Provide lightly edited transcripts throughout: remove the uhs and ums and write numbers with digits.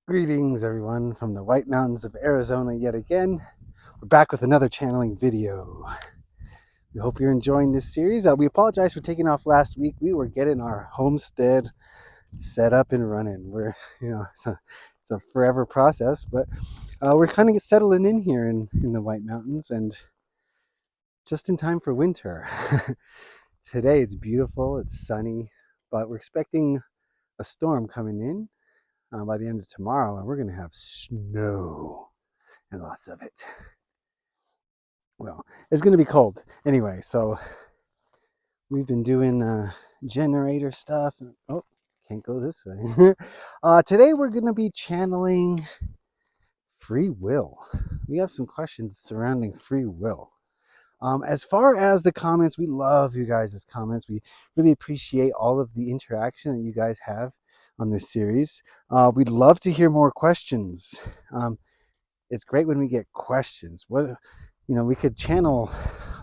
Greetings everyone from the White Mountains of Arizona yet again. We're back with another channeling video. We hope you're enjoying this series. We apologize for taking off last week. We were getting our homestead set up and running. It's a forever process, but we're kind of settling in here in the White Mountains and just in time for winter. Today it's beautiful, it's sunny, but we're expecting a storm coming in by the end of tomorrow, and we're going to have snow and lots of it. Well, it's going to be cold anyway, so we've been doing generator stuff. Oh, can't go this way. Today we're going to be channeling free will. We have some questions surrounding free will. As far as the comments, we love you guys' comments. We really appreciate all of the interaction that you guys have on this series. We'd love to hear more questions. It's great when we get questions. We could channel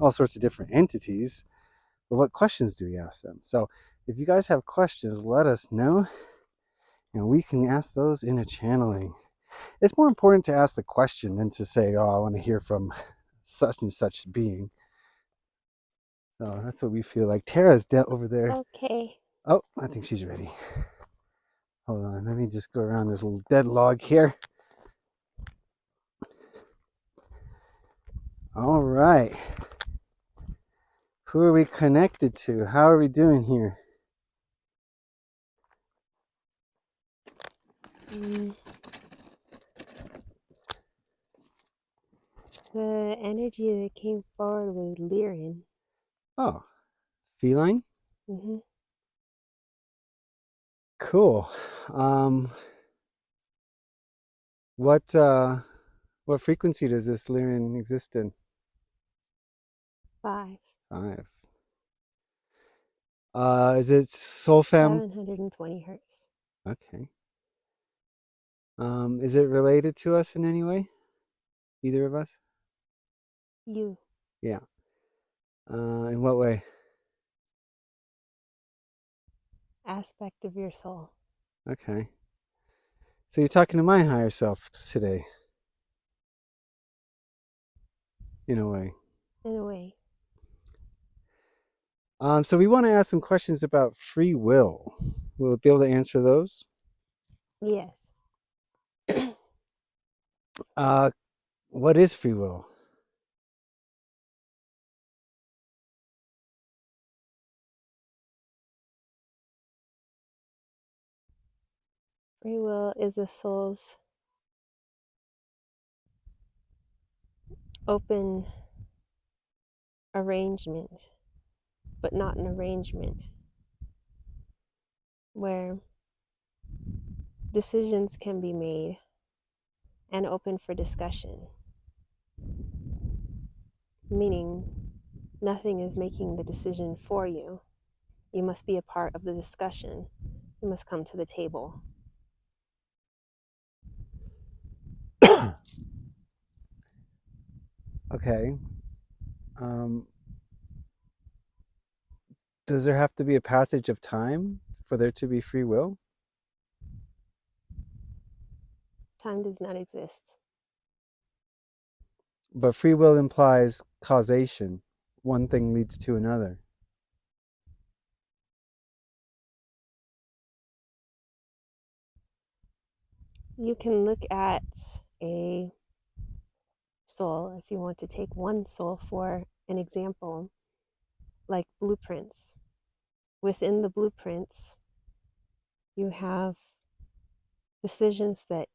all sorts of different entities, but what questions do we ask them? So if you guys have questions, let us know, and we can ask those in a channeling. It's more important to ask the question than to say, oh, I want to hear from such and such being. So that's what we feel like. Tara's over there. Okay. Oh, I think she's ready. Hold on, let me just go around this little dead log here. All right. Who are we connected to? How are we doing here? The energy that came forward was Lyran. Oh, feline? Mm-hmm. Cool. What frequency does this Lyran exist in? 5. 5. Is it soul fam? 720 hertz. Okay. Is it related to us in any way? Either of us? You. Yeah. In what way? Aspect of your soul. Okay. So you're talking to my higher self today, in a way. In a way. So we want to ask some questions about free will. We'll be able to answer those. Yes. What is free will? Free will is a soul's open arrangement, but not an arrangement where decisions can be made and open for discussion. Meaning, nothing is making the decision for you. You must be a part of the discussion. You must come to the table. Okay. Does there have to be a passage of time for there to be free will? Time does not exist. But free will implies causation. One thing leads to another. You can look at a soul, if you want to take one soul for an example, like blueprints. Within the blueprints, you have decisions that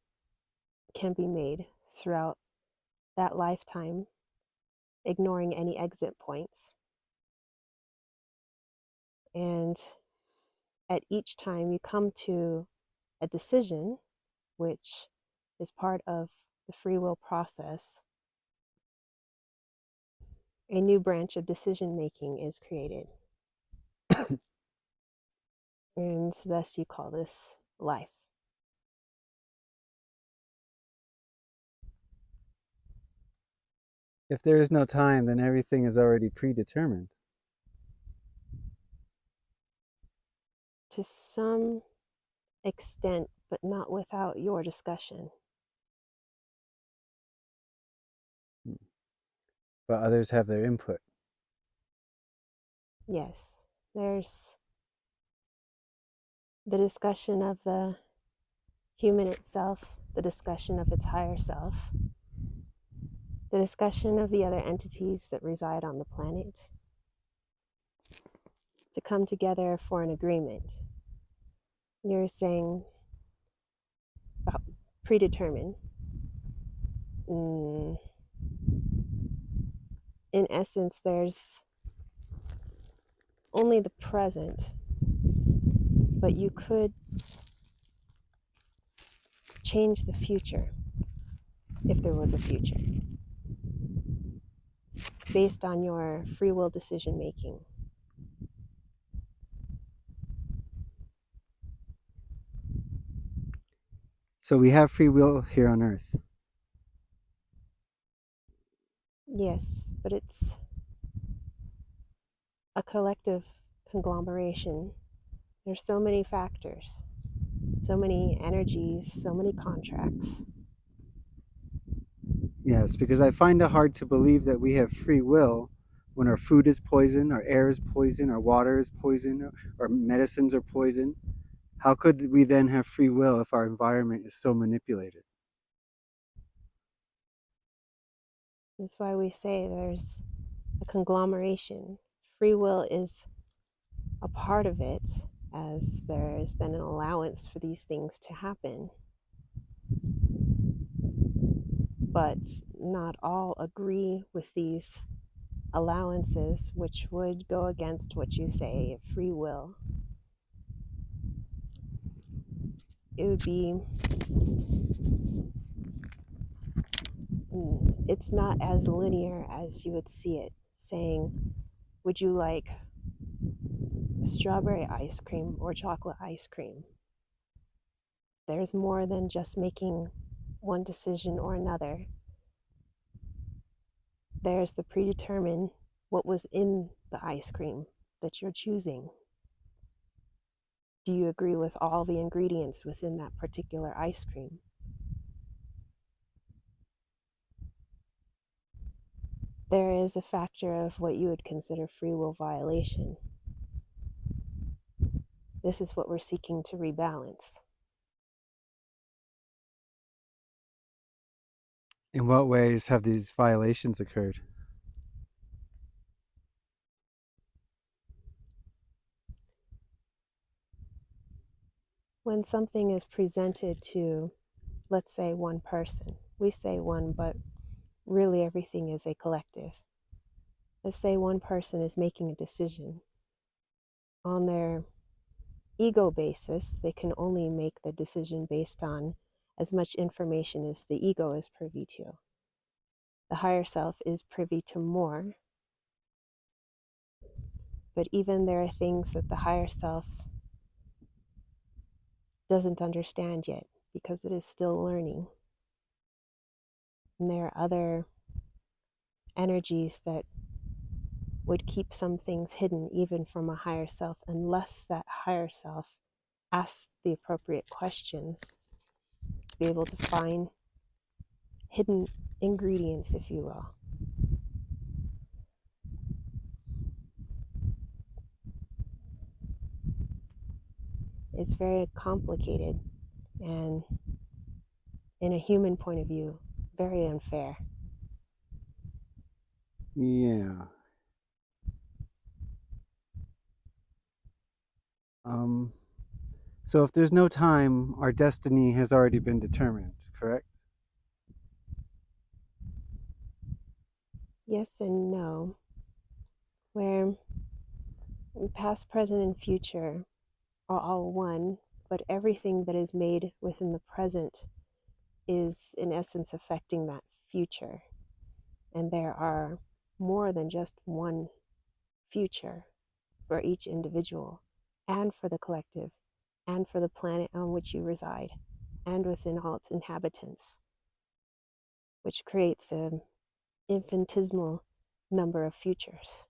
can be made throughout that lifetime, ignoring any exit points. And at each time, you come to a decision, which is part of the free will process. A new branch of decision making is created. And thus you call this life. If there is no time, then everything is already predetermined. To some extent, but not without your discussion. But others have their input. Yes, there's the discussion of the human itself, the discussion of its higher self, the discussion of the other entities that reside on the planet to come together for an agreement. You're saying about predetermined. In essence, there's only the present, but you could change the future if there was a future based on your free will decision making. So we have free will here on Earth. Yes, but it's a collective conglomeration. There's so many factors, so many energies, so many contracts. Yes, because I find it hard to believe that we have free will when our food is poison, our air is poison, our water is poison, our medicines are poison. How could we then have free will if our environment is so manipulated? That's why we say there's a conglomeration. Free will is a part of it, as there's been an allowance for these things to happen. But not all agree with these allowances, which would go against what you say, free will. It would be, it's not as linear as you would see it, saying, would you like strawberry ice cream or chocolate ice cream? There's more than just making one decision or another. There's the predetermined what was in the ice cream that you're choosing. Do you agree with all the ingredients within that particular ice cream? There is a factor of what you would consider free will violation. This is what we're seeking to rebalance. In what ways have these violations occurred? When something is presented to, let's say, one person, we say one, but really everything is a collective. Let's say one person is making a decision. On their ego basis, they can only make the decision based on as much information as the ego is privy to. The higher self is privy to more, but even there are things that the higher self doesn't understand yet because it is still learning. And there are other energies that would keep some things hidden even from a higher self unless that higher self asks the appropriate questions to be able to find hidden ingredients, if you will. It's very complicated and, in a human point of view, very unfair. Yeah. Um, so if there's no time, our destiny has already been determined, correct? Yes and no, where past, present, and future are all one, but everything that is made within the present is, in essence, affecting that future. And there are more than just one future for each individual, and for the collective, and for the planet on which you reside, and within all its inhabitants, which creates an infinitesimal number of futures.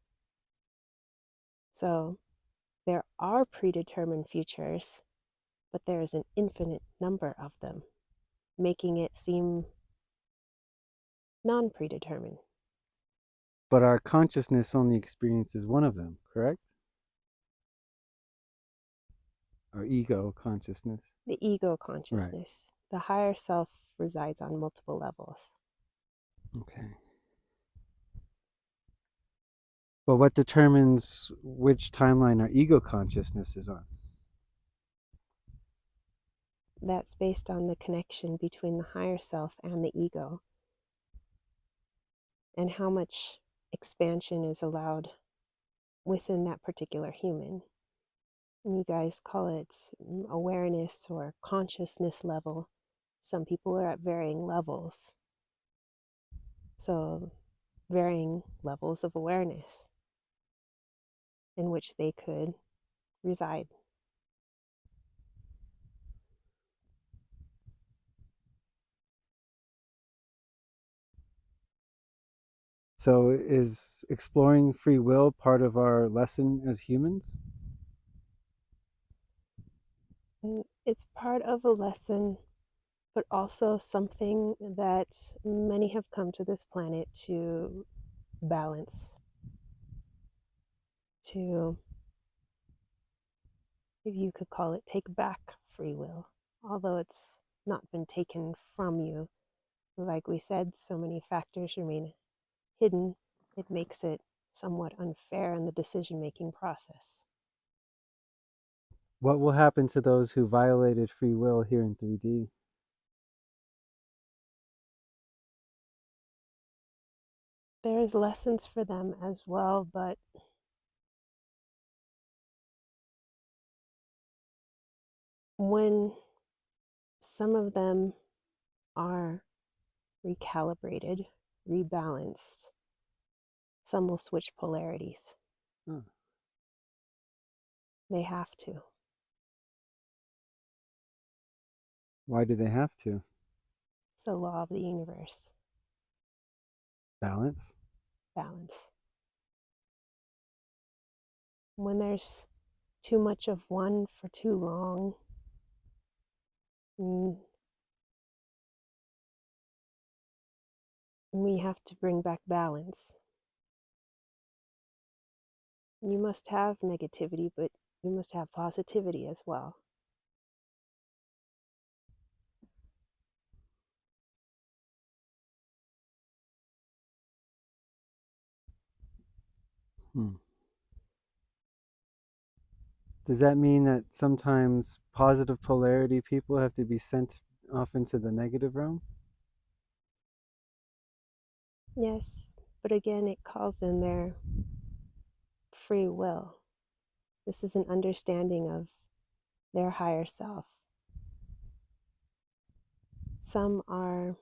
So there are predetermined futures, but there is an infinite number of them, making it seem non predetermined. But our consciousness only experiences one of them, correct? Our ego consciousness. The ego Right. consciousness, the higher self, resides on multiple levels. Okay. But what determines which timeline our ego consciousness is on? That's based on the connection between the higher self and the ego, and how much expansion is allowed within that particular human. And you guys call it awareness or consciousness level. Some people are at varying levels. So, varying levels of awareness in which they could reside. So is exploring free will part of our lesson as humans? And it's part of a lesson, but also something that many have come to this planet to balance, to, if you could call it, take back free will, although it's not been taken from you. Like we said, so many factors remain hidden. It makes it somewhat unfair in the decision making process. What will happen to those who violated free will here in 3D? There's lessons for them as well, but when some of them are recalibrated, rebalanced, some will switch polarities. Oh, They have to. why do they have to? It's the law of the universe. Balance? Balance. When there's too much of one for too long, mm, we have to bring back balance. You must have negativity, but you must have positivity as well. Hmm. Does that mean that sometimes positive polarity people have to be sent off into the negative realm? Yes, but again, it calls in their free will. This is an understanding of their higher self. Some are,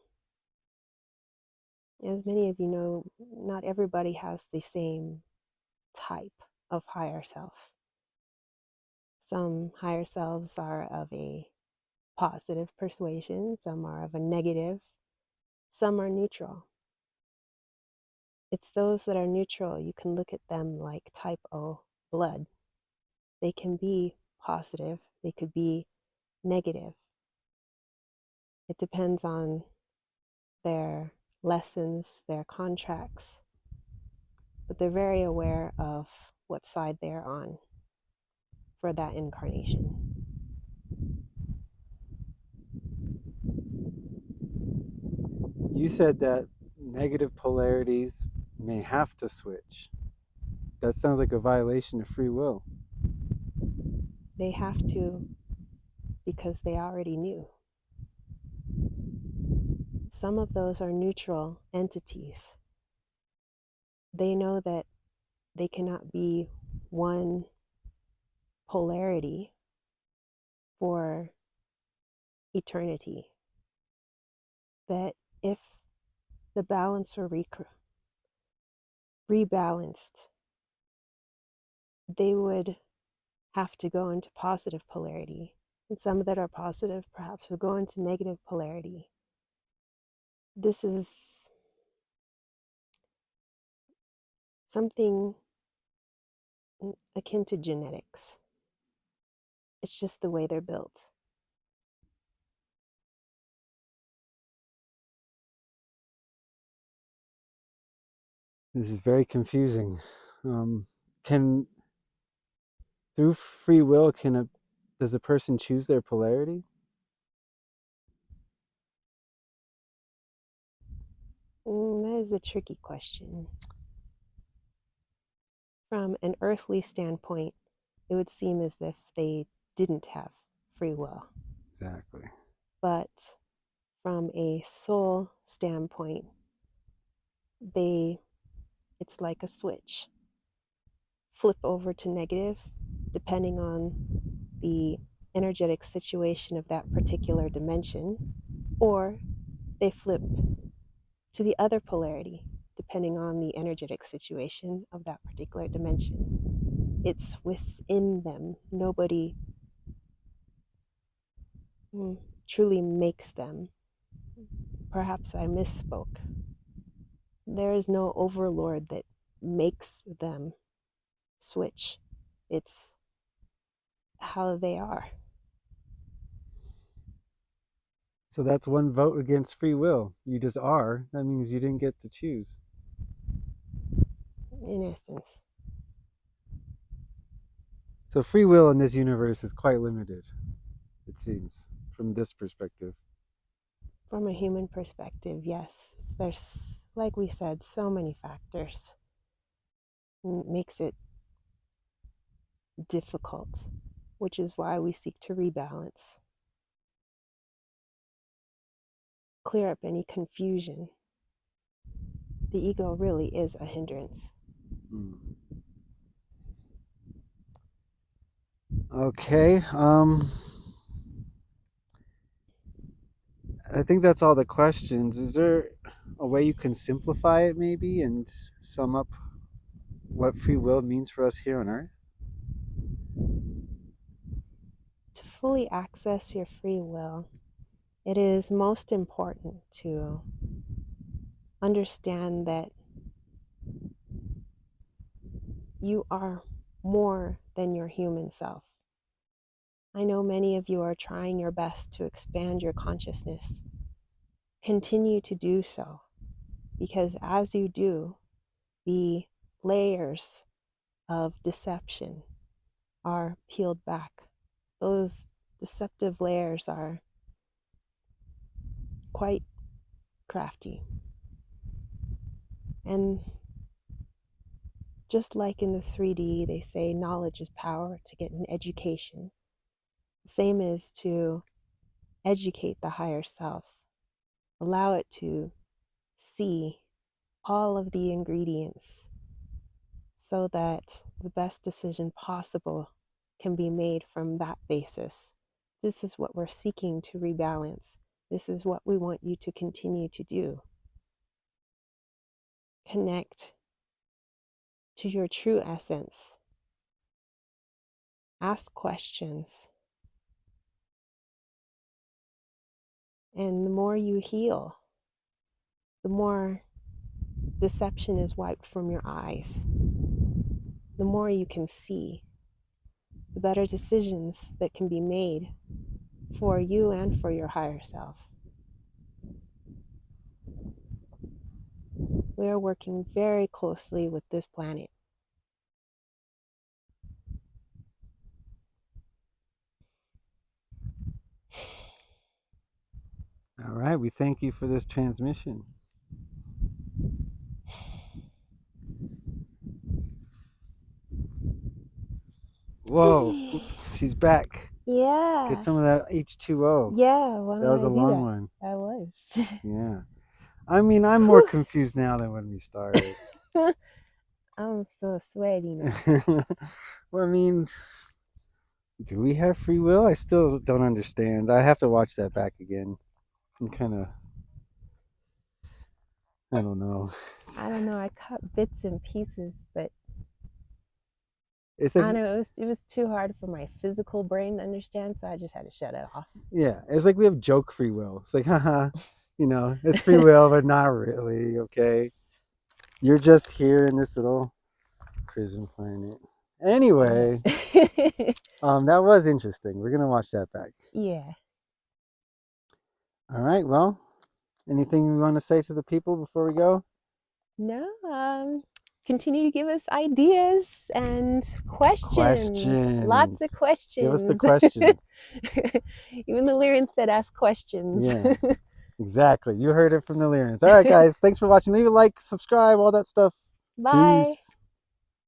as many of you know, not everybody has the same type of higher self. Some higher selves are of a positive persuasion, some are of a negative, some are neutral. It's those that are neutral, you can look at them like type O blood. They can be positive, they could be negative. It depends on their lessons, their contracts, but they're very aware of what side they're on for that incarnation. You said that negative polarities may have to switch. That sounds like a violation of free will. They have to because they already knew. Some of those are neutral entities. They know that they cannot be one polarity for eternity. That if the balance were rebalanced, they would have to go into positive polarity. And some that are positive perhaps will go into negative polarity. This is something akin to genetics. It's just the way they're built. This is very confusing. Can through free will does a person choose their polarity? That is a tricky question. From an earthly standpoint, it would seem as if they didn't have free will. Exactly. But from a soul standpoint, they it's like a switch. Flip over to negative depending on the energetic situation of that particular dimension, or they flip to the other polarity depending on the energetic situation of that particular dimension. It's within them. Nobody truly makes them. Perhaps I misspoke. There is no overlord that makes them switch. It's how they are, So that's one vote against free will. You just are. That means you didn't get to choose. in essence. So free will in this universe is quite limited, it seems, from this perspective. From a human perspective, yes. There's, like we said, so many factors. Makes it difficult, which is why we seek to rebalance, clear up any confusion. The ego really is a hindrance. Mm. Okay. I think that's all the questions. Is there a way you can simplify it maybe and sum up what free will means for us here on Earth? To fully access your free will, it is most important to understand that you are more than your human self. I know many of you are trying your best to expand your consciousness. Continue to do so, because as you do, the layers of deception are peeled back. Those deceptive layers are quite crafty. And just like in the 3D, they say knowledge is power, to get an education. The same is to educate the higher self, allow it to see all of the ingredients so that the best decision possible can be made from that basis. This is what we're seeking to rebalance. This is what we want you to continue to do. Connect to your true essence. Ask questions. And the more you heal, the more deception is wiped from your eyes, the more you can see, the better decisions that can be made for you and for your higher self. We are working very closely with this planet. All right. We thank you for this transmission. Whoa. Oops. She's back. Get Yeah. some of that H2O. Yeah, why That don't was I a do long that? one. I was. Yeah. I mean, I'm more confused now than when we started. I'm so sweaty now. Well, I mean, do we have free will? I still don't understand. I have to watch that back again. I'm kind of, I don't know. I don't know, I cut bits and pieces, but It's I like, don't know, it was too hard for my physical brain to understand, so I just had to shut it off. yeah, it's like we have joke free will. It's like, haha, it's free will, but not really. Okay, you're just here in this little prison planet. Anyway, that was interesting. We're gonna watch that back. Yeah. All right. Well, anything we want to say to the people before we go? No, continue to give us ideas and questions. Lots of Questions. Give us the questions. questions. Even the lyrics said ask questions. Yeah, exactly. You heard it from the Lyrians. All right, guys. Thanks for watching. Leave a like, subscribe, all that stuff. Bye. Peace.